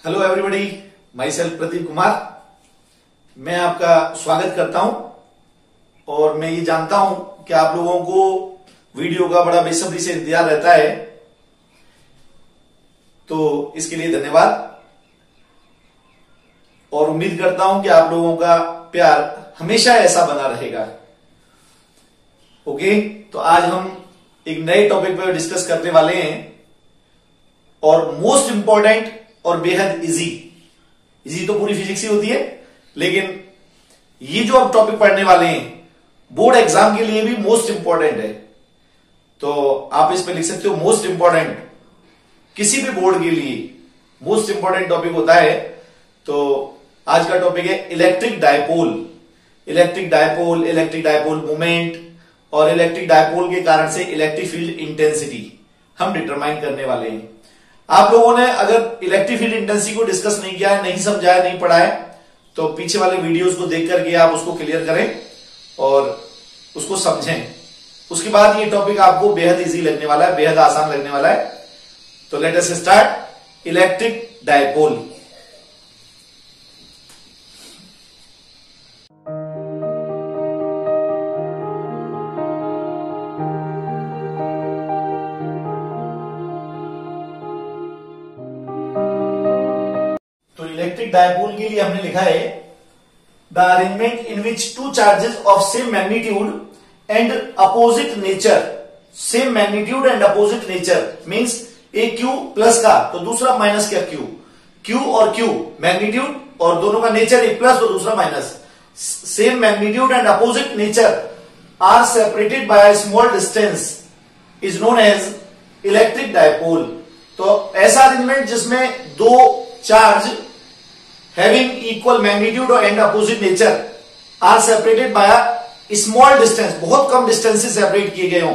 Hello everybody, my self Pradeep Kumar. मैं आपका स्वागत करता हूं और मैं ये जानता हूं कि आप लोगों को वीडियो का बड़ा बेसब्री से इंतजार रहता है, तो इसके लिए धन्यवाद और उम्मीद करता हूं कि आप लोगों का प्यार हमेशा ऐसा बना रहेगा। ओके, तो आज हम एक नए टॉपिक पर डिस्कस करने वाले हैं और मोस्ट इंपॉर्टेंट और बेहद इजी तो पूरी फिजिक्स ही होती है, लेकिन ये जो आप टॉपिक पढ़ने वाले हैं बोर्ड एग्जाम के लिए भी मोस्ट इंपॉर्टेंट है। तो आप इस पे लिख सकते हो मोस्ट इंपॉर्टेंट, किसी भी बोर्ड के लिए मोस्ट इंपॉर्टेंट टॉपिक होता है। तो आज का टॉपिक है electric dipole. Electric dipole moment और इलेक्ट्रिक डायपोल के कारण से इलेक्ट्रिक फील्ड इंटेंसिटी हम डिटरमाइन करने वाले हैं। आप लोगों ने अगर इलेक्ट्रिक फील्ड इंटेंसिटी को डिस्कस नहीं किया है, नहीं समझा है, नहीं पढ़ा है, तो पीछे वाले वीडियोस को देख करके आप उसको क्लियर करें और उसको समझें। उसके बाद ये टॉपिक आपको बेहद इजी लगने वाला है, बेहद आसान लगने वाला है। तो let us start electric dipole. Electric dipole के लिए हमने लिखा है the arrangement in which two charges of same magnitude and opposite nature, same magnitude and opposite nature means एक क्यू प्लस का तो दूसरा माइनस का क्यू, क्यू और क्यू मैग्नीट्यूड और दोनों का नेचर एक प्लस और दूसरा minus, same magnitude and opposite nature are separated by a small distance is known as electric dipole. तो ऐसा अरेंजमेंट जिसमें दो charge having equal magnitude and opposite nature are separated by a small distance, बहुत कम distance से separate किए गए हों,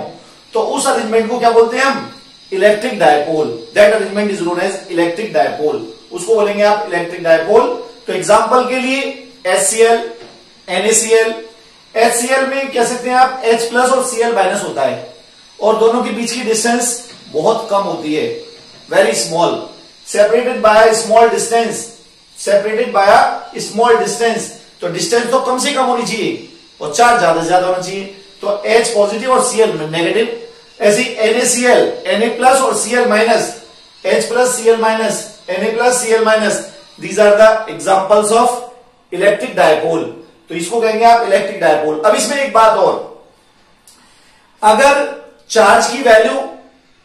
तो उस अरेंजमेंट को क्या बोलते हैं हम? Electric dipole. That arrangement is known as electric dipole. उसको बोलेंगे आप इलेक्ट्रिक डायपोल। तो एग्जांपल के लिए HCl, NaCl, HCl में कह सकते हैं आप H प्लस और Cl माइनस होता है और दोनों के बीच की डिस्टेंस बहुत कम होती है, very small, separated by small distance, separated by a small distance. तो डिस्टेंस तो कम से कम होनी चाहिए और चार्ज ज्यादा से ज्यादा होना चाहिए। तो H पॉजिटिव और Cl नेगेटिव। ऐसे NaCl, Na प्लस और Cl minus, H plus Cl minus, Na plus Cl minus, these are the examples of electric dipole. तो इसको कहेंगे आप इलेक्ट्रिक डायपोल। अब इसमें एक बात और, अगर चार्ज की वैल्यू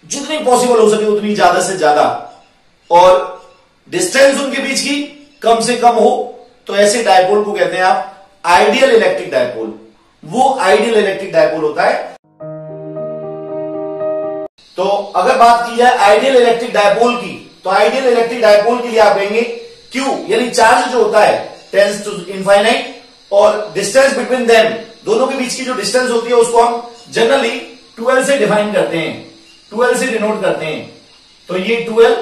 जितनी पॉसिबल हो सके उतनी ज्यादा से ज्यादा और डिस्टेंस उनके बीच की कम से कम हो, तो ऐसे डायपोल को कहते हैं आप आइडियल इलेक्ट्रिक डायपोल। वो आइडियल इलेक्ट्रिक डायपोल होता है। तो अगर बात की जाए आइडियल इलेक्ट्रिक डायपोल की, तो आइडियल इलेक्ट्रिक डायपोल के लिए आप कहेंगे Q यानी चार्ज जो होता है टेंड्स टू इनफाइनाइट और डिस्टेंस बिटवीन देम, दोनों के बीच की जो डिस्टेंस होती है उसको हम जनरली 12 से डिफाइन करते हैं, 12 से डिनोट करते हैं। तो ये 12,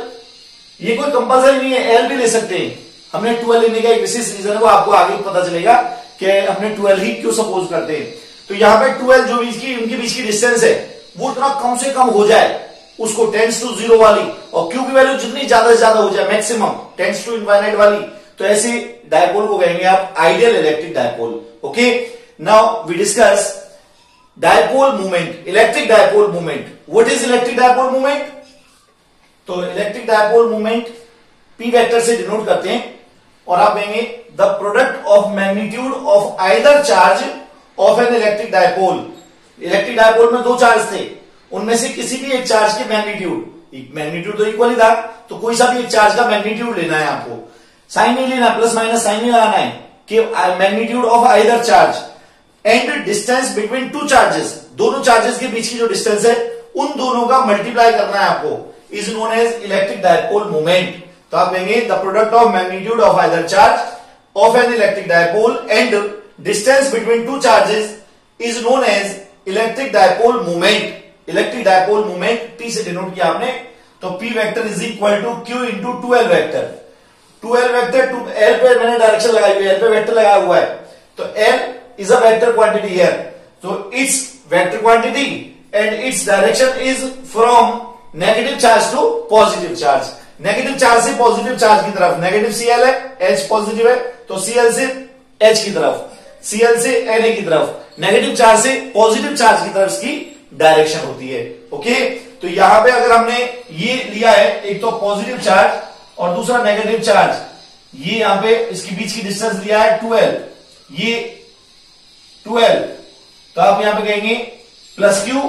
ये कोई कंपल्सरी नहीं है, L भी ले सकते हैं। हमने 12 लेने का एक विशेष रीजन है, वो आपको आगे पता चलेगा कि हमने 12 ही क्यों सपोज करते हैं। तो यहां पे 12 जो उनके बीच की डिस्टेंस है वो इतना कम से कम हो जाए, उसको टेंड्स टू 0 वाली, और Q की वैल्यू जितनी ज्यादा से ज्यादा हो जाए मैक्सिमम टेंड्स टू इनफाइनाइट वाली, तो ऐसे डायपोल को कहेंगे आप ideal electric dipole. Okay, now we discuss dipole movement, electric dipole movement. What is electric dipole movement? तो electric dipole movement P vector से डिनोट करते हैं और आप कहेंगे the product of magnitude of either charge of an electric dipole. Electric dipole में दो charge थे, उनमें से किसी भी एक चार्ज के मैग्नीट्यूड तो इक्वल ही था, तो कोई सा भी एक चार्ज का मैग्नीट्यूड लेना है आपको, साइन नहीं लेना, प्लस माइनस साइन नहीं लगाना है, कि magnitude of either charge and distance between two charges, दोनों चार्जेस के बीच की जो डिस्टेंस है उन दोनों का मल्टीप्लाई करना है आपको, is known as electric dipole moment. तो आप कहेंगे the product of magnitude of either charge of an electric dipole and distance between two charges is known as electric dipole moment. Electric dipole moment P से denote किया आपने, तो P vector is equal to Q into 12 vector. 12 vector L पे मैंने direction लगाई हुई है, L पे वेक्टर लगाया हुआ है, तो L is a vector quantity here, तो it's vector quantity and its direction is from negative charge to positive charge. Negative charge से पॉजिटिव चार्ज की तरफ, नेगेटिव Cl है, H पॉजिटिव है, तो Cl से H की तरफ, Cl से Na की तरफ, नेगेटिव चार्ज से पॉजिटिव चार्ज की तरफ इसकी डायरेक्शन होती है। ओके, तो यहां पे अगर हमने ये लिया है, एक तो पॉजिटिव चार्ज और दूसरा नेगेटिव चार्ज, ये यहां पे इसके बीच की डिस्टेंस लिया है 12, ये 12, तो आप यहां पे कहेंगे प्लस क्यू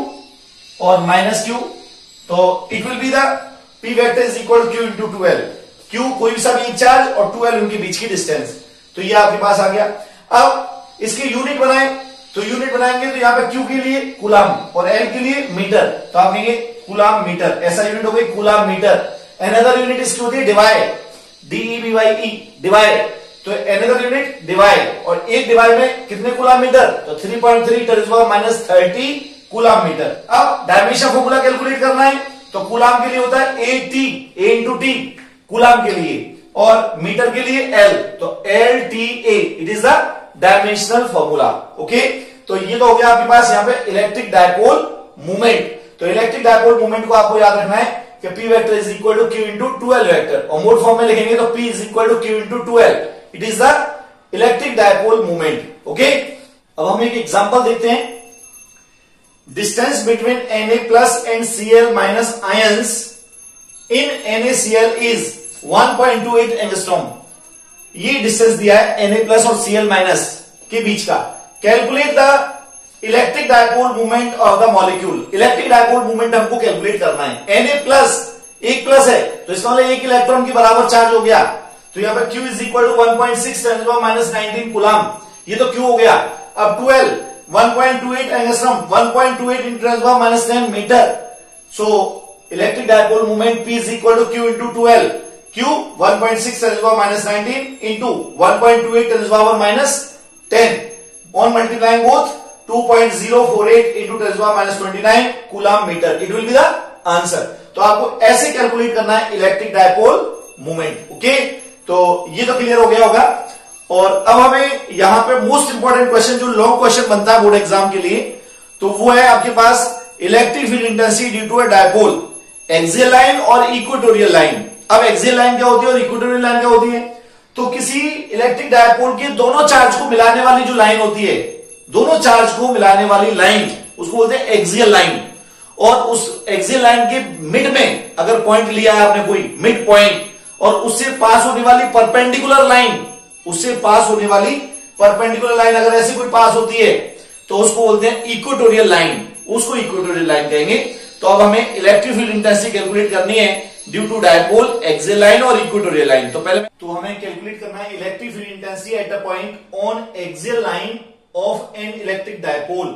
और माइनस क्यू, तो it will be the P vector is equal to Q into 12, Q कोई सा भी एक चार्ज और 12 उनके बीच की डिस्टेंस, तो ये आपके पास आ गया। अब इसके यूनिट बनाए, तो यूनिट बनाएंगे तो यहां पे Q के लिए कूलाम और L के लिए मीटर, तो आप कहेंगे कूलाम मीटर, ऐसा यूनिट हो गई कूलाम मीटर। अनदर यूनिट इसकी होती है डिवाइड, DEVYE डिवाइड, तो अनदर यूनिट डिवाइड, और एक डिवाइड में कितने कूलाम मीटर, तो 3.3 ×-30 कूलाम मीटर। अब डायमेंशन फॉर्मूला कैलकुलेट करना है, तो कूलाम के लिए होता है A इंटू टी कूलाम के लिए, और मीटर के लिए L, तो LTA, it is the dimensional formula. Okay, तो ये तो हो गया आपके पास यहां पे इलेक्ट्रिक डायपोल मूवमेंट। तो इलेक्ट्रिक डायपोल मूवमेंट को आपको याद रखना है कि P vector is equal to Q into 12 vector, और मोड फॉर्म में लिखेंगे तो P is equal to Q into 12, it is the electric dipole movement. Okay, अब हम एक एग्जांपल देखते हैं। Distance between Na plus and Cl minus ions in NaCl is 1.28 angstrom. ये डिस्टेंस दिया है Na प्लस और Cl माइनस के बीच का। Calculate the electric dipole movement of the molecule. Electric dipole movement हमको कैलकुलेट करना है। Na प्लस एक प्लस है, तो इसका मतलब एक इलेक्ट्रॉन के बराबर चार्ज हो गया, तो यहां पर Q is equal to 1.6 ×-19 coulomb, ये तो Q हो गया। अब 12 1.28 angstrom, 1.28 into 10⁻10 metre, so electric dipole movement P is equal to Q into 12, Q 1.6 ×-19 into 1.28 10⁻10, on multiplying both 2.048 into 10⁻29 coulomb metre, it will be the answer. तो आपको ऐसे calculate करना है इलेक्ट्रिक डायपोल मूवमेंट। ओके, तो ये तो clear हो गया होगा। और अब हमें यहां पे मोस्ट इंपॉर्टेंट क्वेश्चन, जो लॉन्ग क्वेश्चन बनता है बोर्ड एग्जाम के लिए, तो वो है आपके पास electric field intensity due to a dipole, axial line और इक्वेटोरियल लाइन। अब एक्सियल लाइन क्या होती है और इक्वेटोरियल लाइन क्या होती है, तो किसी इलेक्ट्रिक डायपोल के दोनों चार्ज को मिलाने वाली जो लाइन होती है, दोनों चार्ज को मिलाने वाली लाइन, उसको बोलते हैं एक्सियल लाइन। और उस एक्सियल लाइन के मिड में अगर पॉइंट लिया है आपने कोई मिड पॉइंट, और उससे पास होने वाली परपेंडिकुलर लाइन, उससे पास होने वाली परपेंडिकुलर लाइन अगर ऐसी कोई पास होती है, तो उसको बोलते हैं इक्वेटोरियल लाइन, उसको इक्वेटोरियल लाइन कहेंगे। तो अब हमें इलेक्ट्रिक फील्ड इंटेंसिटी कैलकुलेट करनी है due to dipole, axial line और इक्वेटोरियल लाइन। तो पहले तो हमें कैलकुलेट करना है electric field intensity at a point on axial line of an electric dipole.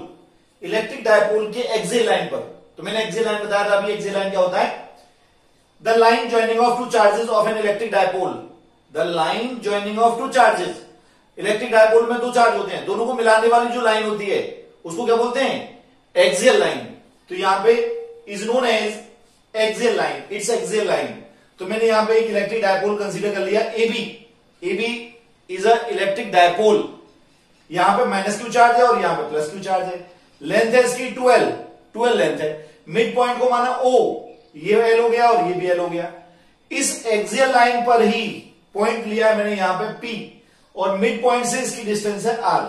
Electric dipole के एक्सियल लाइन पर, तो मैंने एक्सियल लाइन बताया था, अभी एक्सियल लाइन क्या होता है, the line joining of to charges of an electric dipole, the line joining of two charges. Electric dipole में दो चार्ज होते हैं, दोनों को मिलाने वाली जो लाइन होती है उसको क्या बोलते हैं, एक्सियल लाइन। तो यहां पे is known as axial line, it's axial line. तो मैंने यहां पे एक इलेक्ट्रिक डायपोल कंसीडर कर लिया AB is a electric dipole. यहां पे माइनस क्यू चार्ज है और यहां पे प्लस क्यू चार्ज है। लेंथ है इसकी 12 लेंथ है। मिड पॉइंट को माना O, ये L हो गया और ये भी L हो गया। इस एक्सियल लाइन पर ही पॉइंट लिया है मैंने यहां पे P, और मिड पॉइंट से इसकी डिस्टेंस है R।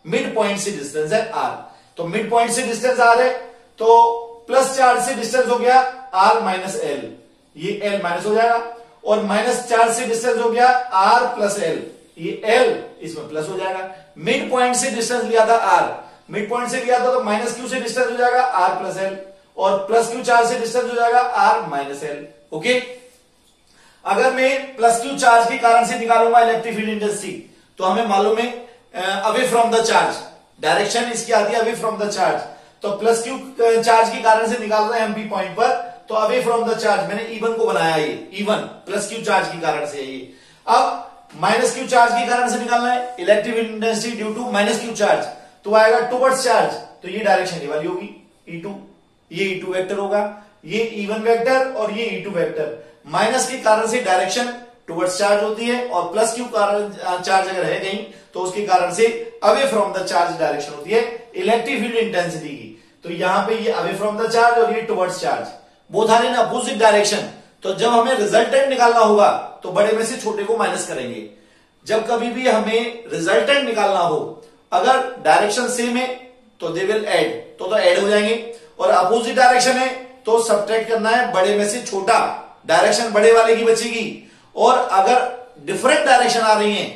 मिड पॉइंट से डिस्टेंस है R, तो मिड पॉइंट से डिस्टेंस R है, तो प्लस चार्ज से डिस्टेंस हो गया R माइनस L, ये L माइनस हो जाएगा, और माइनस चार्ज से डिस्टेंस हो गया R प्लस L, ये L इसमें प्लस हो जाएगा। मिड पॉइंट से डिस्टेंस लिया था R, मिड पॉइंट से लिया था तो माइनस क्यू से डिस्टेंस हो जाएगा R प्लस L, और प्लस क्यू चार्ज से डिस्टेंस हो जाएगा R माइनस L। ओके, अगर मैं प्लस क्यू चार्ज के कारण से निकालूंगा इलेक्ट्रिक फील्ड इंटेंसिटी, तो हमें मालूम है away from the charge, direction इसकी आती है अवे फ्रॉम द चार्ज। तो प्लस क्यू चार्ज के कारण से निकाल रहे हैं एमपी पॉइंट पर, तो अवे फ्रॉम द चार्ज मैंने E1 को बनाया, ये E1 प्लस क्यू चार्ज के कारण से है ये। अब माइनस क्यू चार्ज के कारण से निकालना है electric field intensity due to minus Q charge, तो आएगा टुवर्ड्स चार्ज, तो ये डायरेक्शन ये वाली होगी E2, ये E2 वेक्टर होगा, ये E1 वेक्टर और ये E2 वेक्टर। माइनस के कारण से डायरेक्शन टुवर्ड्स चार्ज होती है, और प्लस क्यू कारण चार्ज अगर है कहीं तो उसके कारण से away from the charge direction होती है इलेक्ट्रिक फील्ड इंटेंसिटी की। तो यहां पे ये अवे फ्रॉम द चार्ज और ये towards charge, both are in opposite direction, तो जब हमें रिजल्टेंट निकालना होगा तो बड़े में से छोटे को माइनस करेंगे। जब कभी भी हमें रिजल्टेंट निकालना हो, अगर डायरेक्शन सेम है तो दे विल ऐड, तो ऐड हो जाएंगे, और अपोजिट डायरेक्शन है तो सब्ट्रैक्ट करना है, बड़े में से छोटा, डायरेक्शन बड़े वाले की बचेगी। और अगर डिफरेंट डायरेक्शन आ रही है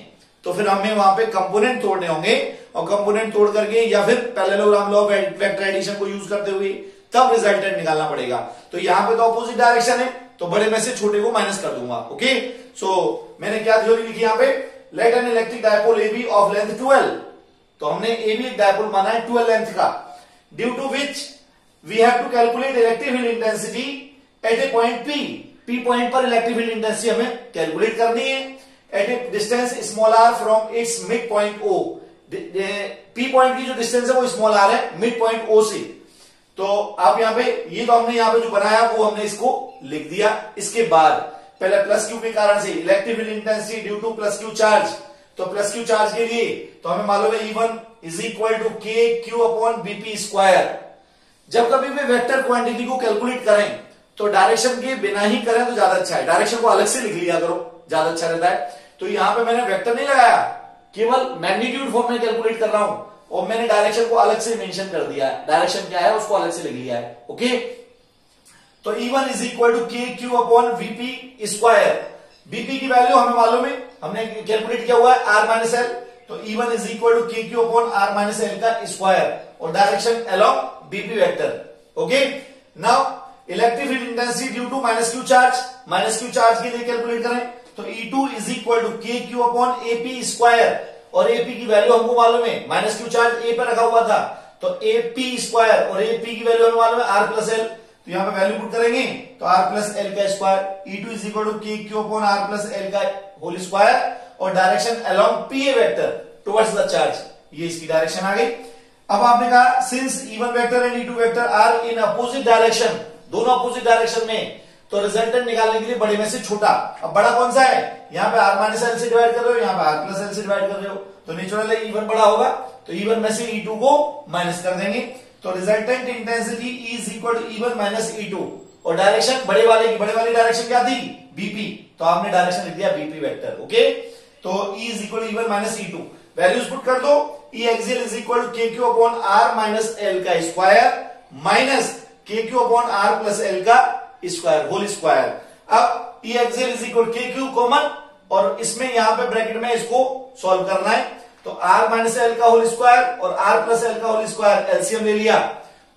तो फिर हमें वहां पे कंपोनेंट तोड़ने होंगे, और कंपोनेंट तोड़ करके या फिर parallelogram law of vector addition को यूज करते हुए तब रिजल्टेंट निकालना पड़ेगा। तो यहां पे तो अपोजिट डायरेक्शन है तो बड़े में से छोटे को माइनस कर दूंगा। ओके, सो मैंने क्या थ्योरी लिखी यहां पे, let an electric dipole AB of length 12, तो हमने AB एक डायपोल माना है 12 लेंथ का, due to which we have to calculate electric field intensity at a point P point पर इलेक्ट्रिक फील्ड इंटेंसिटी हमें कैलकुलेट करनी है at a distance small r from its mid point O। P point की जो distance है वो small r है मिड पॉइंट O से। तो आप यहां पे ये तो हमने यहां पे जो बनाया वो हमने इसको लिख दिया। इसके बाद पहले प्लस क्यू के कारण से electric field intensity due two plus Q charge, तो प्लस क्यू चार्ज के लिए तो हमें मालूम है E1 इज इक्वल टू के क्यू अपॉन बीपी स्क्वायर। जब कभी भी वेक्टर क्वांटिटी को कैलकुलेट करें तो डायरेक्शन के बिना ही करें तो ज्यादा अच्छा है, डायरेक्शन को अलग से लिख लिया करो, ज्यादा अच्छा रहता है। तो यहां पे मैंने वेक्टर नहीं लगाया, केवल मैग्नीट्यूड फॉर्म में कैलकुलेट कर रहा हूं, और मैंने डायरेक्शन को अलग से मेंशन कर दिया है, डायरेक्शन क्या है उसको अलग से लिख लिया है। ओके, तो E1 इज इक्वल टू के Q upon VP square. BP की वैल्यू हमें मालूम है, हमने कैलकुलेट किया हुआ है R माइनस एल, तो E1 इज इक्वल टू के Q upon R minus L का स्क्वायर, और direction along BP vector. Okay, now electric field intensity due to minus Q charge के लिए कैलकुलेट करें तो E2 इज इक्वल टू के Q upon AP square, और AP की वैल्यू हमको मालूम है, माइनस क्यू चार्ज ए पर रखा हुआ था तो एपी स्क्वायर, और एपी की वैल्यू हमें मालूम है R प्लस एल, तो यहां पे वैल्यू पुट करेंगे तो R प्लस एल का square, E2 is equal to के Q upon R plus L का होल स्क्वायर, और direction along PA vector towards the charge, ये इसकी डायरेक्शन आ गई। अब आपने कहा since E1 vector and E2 vector are in opposite direction, दोनों अपोजिट डायरेक्शन में, तो रिजल्टेंट निकालने के लिए बड़े में से छोटा, अब बड़ा कौन सा है, यहाँ पे R माइनस एल से डिवाइड कर रहे हो, यहाँ पे R प्लस एल से डिवाइड कर रहे हो, तो नेचुरल है E1 बड़ा होगा, तो E1 में से E2 को माइनस कर देंगे, तो resultant intensity E is equal to E1 minus E2, और डायरेक्शन बड़े वाली डायरेक्शन क्या थी, BP, तो आपने डायरेक्शन लिख दिया BP वेक्टर। ओके, तो E is equal to E1 minus E2, values put कर दो, E axial is equal to के Q upon R minus L का square minus K Q upon R plus L का square whole square. अब E axial is equal के Q common, और इसमें यहां पे ब्रैकेट में इसको सॉल्व करना है, तो R माइनस एल का होल स्क्वायर और R प्लस एल का होल स्क्वायर एलसीएम ले लिया,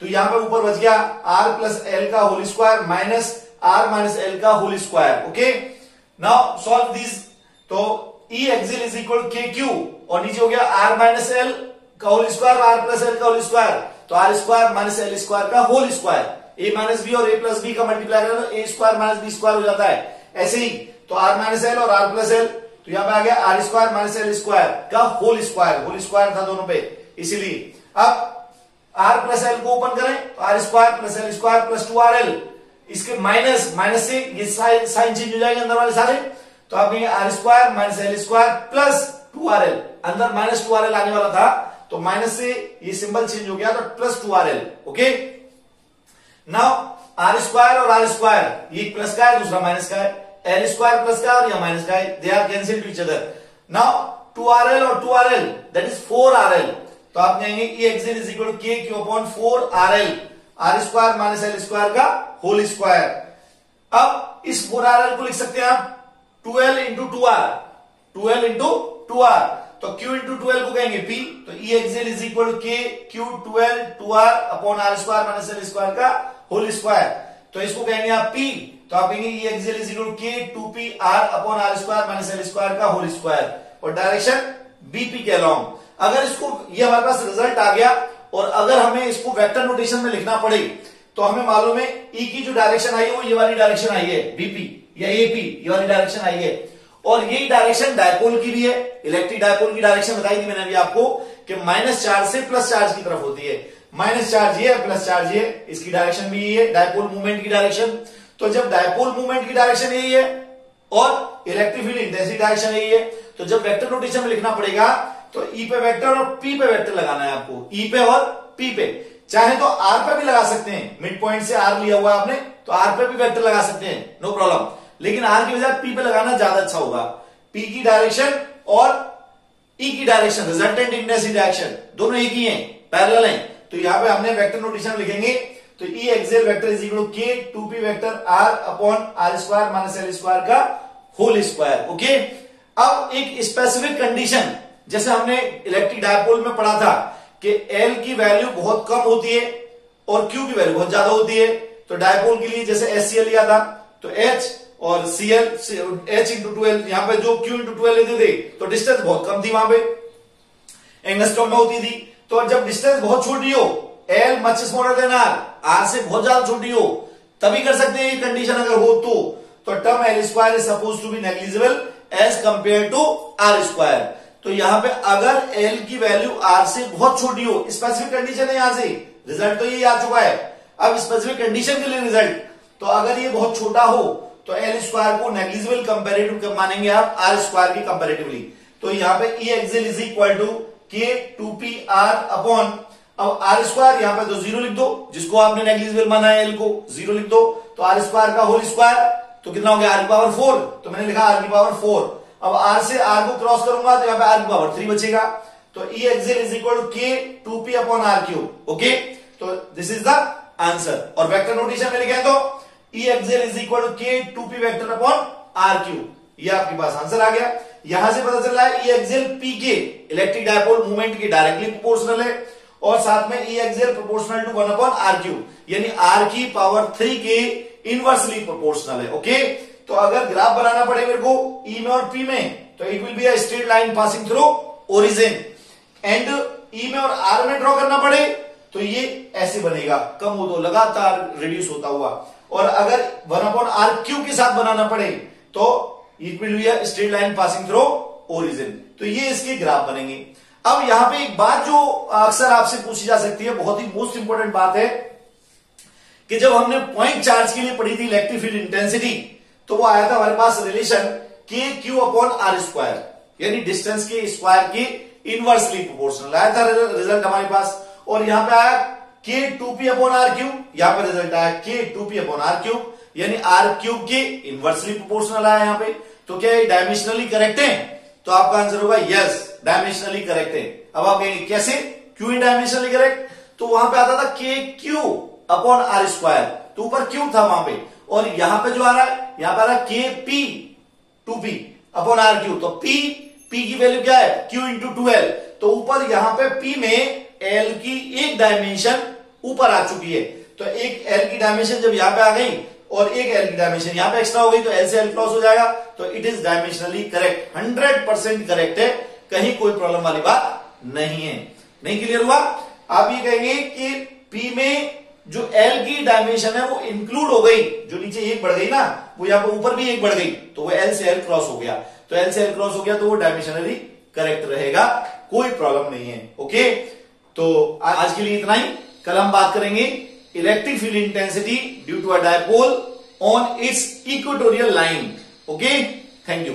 तो यहां पे ऊपर बच गया R प्लस एल का whole square minus R minus L का whole square. Okay, now solve this, तो E एक्सियल इज इक्वल के क्यू, और नीचे हो गया R माइनस एल का whole square R plus L का होल स्क्वायर, तो R square minus L square का whole square, a minus B और a प्लस बी का मल्टीप्लाई करें तो a square minus B square हो जाता है। ऐसे ही तो R माइनस एल और R प्लस एल, तो यहां पे आ गया R square minus L square का होल स्क्वायर था दोनों पे, इसीलिए अब R प्लस एल को ओपन करें तो R square plus L square plus 2RL, इसके माइनस से ये साइन चेंज हो जाएगा अंदर वाले सारे, तो आप कहेंगे R square minus L square plus 2RL, अंदर माइनस 2RL आने वाला था तो माइनस से ये सिंबल चेंज हो गया तो plus 2RL। Okay, now R square और R स्क्वायर, ये प्लस का है दूसरा माइनस का है, L स्क्वायर प्लस का और यह माइनस का है, they are cancel to each other. Now 2RL और 2RL दैट इज 4RL, तो आप कहेंगे E axial is equal to के Q upon 4RL, R square minus L square का होल स्क्वायर। अब इस 4RL को लिख सकते हैं आप 12 इंटू 2R, 12 इंटू 2R, तो Q इंटू 12 को कहेंगे P, तो E axial is equal to के q 12 2R upon R square minus L square का होल स्क्वायर, तो इसको कहेंगे आप P, तो आप कहेंगे E axial is equal to k 2PR upon R square minus L square का होल स्क्वायर, और डायरेक्शन BP के अलोंग। अगर इसको ये हमारे पास रिजल्ट आ गया, और अगर हमें इसको वेक्टर नोटेशन में लिखना पड़े तो हमें मालूम है E की जो डायरेक्शन आई है वो ये वाली डायरेक्शन आई है BP या AP, ये वाली डायरेक्शन आई है, और यही डायरेक्शन डायपोल की भी है। इलेक्ट्रिक डायपोल की डायरेक्शन बताई थी मैंने अभी आपको कि माइनस चार्ज से प्लस चार्ज की तरफ होती है, माइनस चार्ज ये प्लस चार्ज ये, इसकी डायरेक्शन भी ये है डायपोल मूवमेंट की डायरेक्शन। तो जब डायपोल मूवमेंट की डायरेक्शन यही है और इलेक्ट्रिक फील्ड इंटेंसिटी डायरेक्शन यही है, तो जब वेक्टर नोटेशन में लिखना पड़ेगा तो E पे वेक्टर और P पे वेक्टर लगाना है आपको, E पे और P पे। चाहे तो आर पे भी लगा सकते हैं, मिड पॉइंट से आर लिया हुआ है आपने तो आर पे भी वेक्टर लगा सकते हैं, नो प्रॉब्लम, लेकिन आर की बजाय पी पे लगाना ज्यादा अच्छा होगा। पी की डायरेक्शन और ई की डायरेक्शन, रिजल्टेंट इंडेंसिटी डायरेक्शन दोनों एक ही हैं, पैरेलल हैं। तो यहां पे हमने वेक्टर नोटेशन लिखेंगे, तो E axial vector is equal to के 2p vector R upon R square minus L square का होल स्क्वायर। ओके, अब एक स्पेसिफिक कंडीशन, जैसे हमने इलेक्ट्रिक डायपोल में पढ़ा था कि एल की वैल्यू बहुत कम होती है और क्यू की वैल्यू बहुत ज्यादा होती है, तो डायपोल के लिए जैसे एचसीएल लिया था तो एच और सीएल एच इंटू 2l, यहां पे जो क्यू इंटू 2l लेते थे तो डिस्टेंस बहुत कम थी, वहां पे एंगस्ट्रॉम में होती थी। तो जब डिस्टेंस बहुत छोटी हो, L much smaller than R, R से बहुत ज्यादा छोटी हो, तभी कर सकते हैं ये कंडीशन अगर हो तो term L square is suppose to be negligible as compare to R square. तो यहां पे अगर एल की वैल्यू आर से बहुत छोटी हो, स्पेसिफिक कंडीशन है, यहां से रिजल्ट तो ये आ चुका है, अब स्पेसिफिक कंडीशन के लिए रिजल्ट, तो अगर ये बहुत छोटा हो तो एल स्क्वायर को नेग्लिजिबल कंपेरेटिव मानेंगे आप आर स्क्वायर की कंपेरेटिवली। तो यहां पे ई एक्सियल इज इक्वल टू के 2p r अपॉन, अब आर स्क्वायर यहां पे तो 0 लिख दो, जिसको आपने नेग्लिजिबल माना है एल को 0 लिख दो, तो आर स्क्वायर का होल स्क्वायर तो कितना हो गया आर की पावर 4, तो मैंने लिखा आर की पावर 4। अब आर से आर को क्रॉस करूंगा तो यहां पे आर की पावर 3 बचेगा, तो E axial is equal to के 2p upon R cube. Okay, तो दिस इज द आंसर, और वेक्टर नोटेशन में लिखे तो E axial is equal to के 2p vector upon R cube, ये आपके पास आंसर आ गया। यहां से पता चल रहा है ई एक्सियल पी के इलेक्ट्रिक डायपोल मूवमेंट के डायरेक्टली प्रोपोर्शनल है, और साथ में E axial proportional to 1 upon R cube, यानी आर की पावर 3 के इनवर्सली प्रोपोर्शनल है। ओके, तो अगर ग्राफ बनाना पड़े मेरे को ई में और पी में, तो it will be a straight line passing through origin, and E में और आर में ड्रॉ करना पड़े तो ये ऐसे बनेगा, कम हो तो लगातार रिड्यूस होता हुआ, और अगर 1 अपॉन आर क्यूब के साथ बनाना पड़े तो it will be a straight line passing through origin. तो ये इसके ग्राफ बनेंगे। अब यहां पे एक बात जो अक्सर आपसे पूछी जा सकती है, बहुत ही मोस्ट इंपोर्टेंट बात है, कि जब हमने पॉइंट चार्ज के लिए पढ़ी थी इलेक्ट्रिक फील्ड इंटेंसिटी, तो वो आया था हमारे पास रिलेशन के क्यू अपॉन आर स्क्वायर, यानी डिस्टेंस के स्क्वायर के इनवर्सली प्रोपोर्शनल आया था रिजल्ट हमारे पास, और यहां पे आया के 2p अपॉन आर क्यूब, यहां पे रिजल्ट आया के 2p अपॉन आर क्यूब, यानी आर क्यूब के इनवर्सली प्रोपोर्शनल आया यहां पे। तो क्या ये डायमेंशनली करेक्ट है? तो आपका आंसर होगा यस, डायमेंशनली करेक्ट है। अब आप कहेंगे कैसे, क्यों इन डायमेंशनली करेक्ट? तो वहां पे आता था के क्यू अपॉन आर स्क्वायर, तो ऊपर क्यू था वहां पे, और यहां पे जो आ रहा है, यहां पे आ रहा है K P 2p upon R Q, तो पी की वैल्यू क्या है, क्यू इंटू 2l, तो ऊपर यहां पे p में l की एक डायमेंशन ऊपर आ चुकी है, तो एक l की डायमेंशन जब यहां पे आ गई और एक l की डायमेंशन यहां पे एक्स्ट्रा हो गई, तो l से l क्रॉस हो जाएगा, तो it is dimensionally correct, 100% correct है, कहीं कोई प्रॉब्लम वाली बात नहीं है। नहीं क्लियर हुआ? आप ये कहेंगे कि p में जो l की डायमेंशन है वो इंक्लूड हो गई, जो नीचे एक बढ़ गई ना, वो यहां पर ऊपर भी एक बढ़ गई, तो वो l से l क्रॉस हो गया, तो l से l क्रॉस हो गया तो वो डायमेंशनली करेक्ट रहेगा, कोई प्रॉब्लम नहीं है। ओके, तो आज के लिए इतना ही, कल हम बात करेंगे electric field intensity due to a dipole on its equatorial line. Okay, thank you.